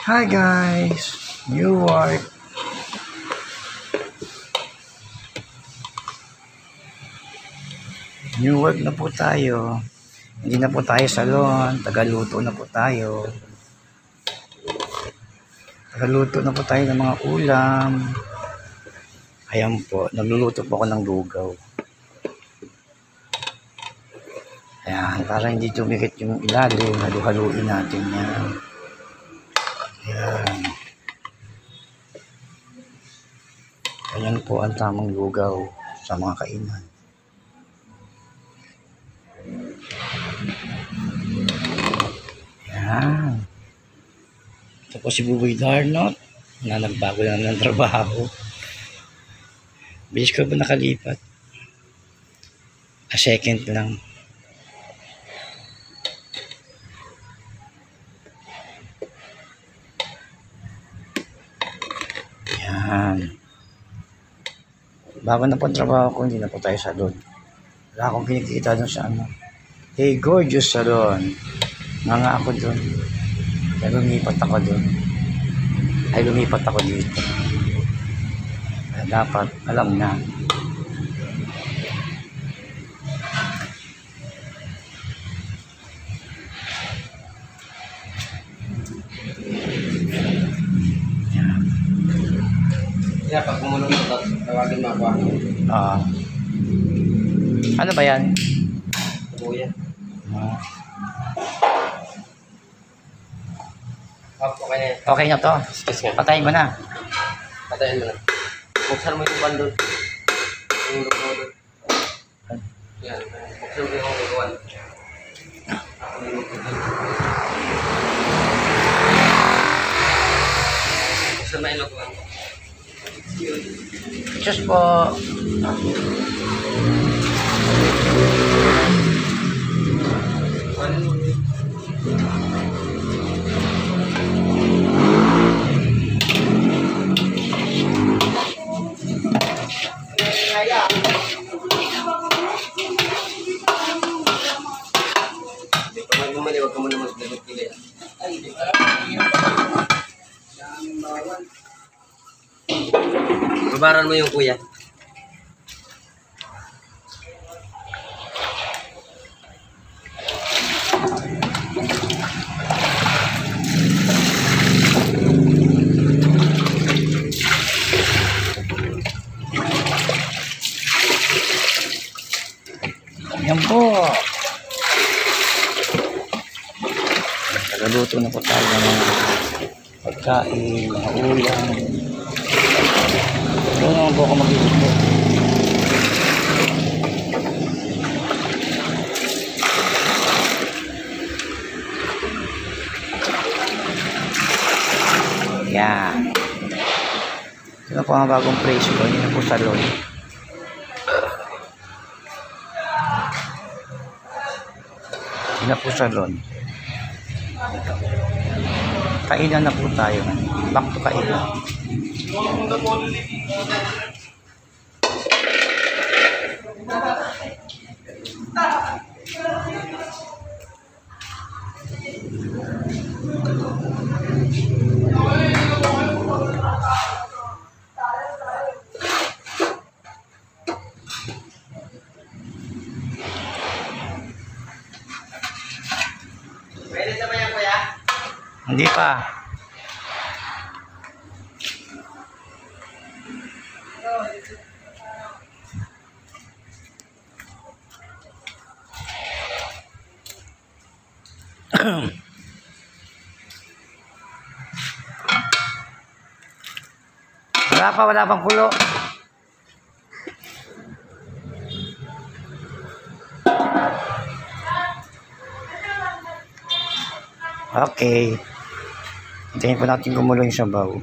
Hi guys! New work. New work na po tayo. Hindi na po tayo salon. Tagaluto na po tayo. Tagaluto na po tayo ng mga ulam. Ayan po. Nagluluto po ako ng lugaw. Ayan. Para hindi tumikit yung ilalim. Halu-haluin natin yan. Ayan. Ayan po ang tamang lugaw sa mga kainan. Ayan. Ito po si Buboy Darnot na nagbago lang ng trabaho. Bilis ko po nakalipat. A second lang. Ayan. Bago na po ang trabaho ko, hindi na po tayo salon. Wala akong kinikita dun sa ano. Hey, gorgeous salon. Nga ako dun. Kaya lumipat ako dun. Ay, lumipat ako dito. Kaya dapat, alam na. Kaya pag pumunong ito, tawagin mo ako. Ano ba yan? Kuya. Okay na yan. Okay na to. Excuse nga. Patayin mo na. Patayin mo na. Buksan mo yung bandol. Yung lugaw doon. Yan. Buksan mo yung lugawan. Ako yung lugawan. Buksan mo yung lugawan. Diyos po. Pag bumali, huwag ka muna magdalot-gilid. Babaran mo yung kuya. Yan po. Tagaluto na po tayo ng mga pagkain, mga ulam. Ito naman po ako magluluto. Yan. Ito na po ang bagong place ko. Hindi na po salon. Hindi na po salon. Kainan na po tayo. Back to kainan. Pwede sa ba yan, kuya? Hindi pa. Wala pang kulo. Okay. Hintayin po natin gumulo yung sabaw.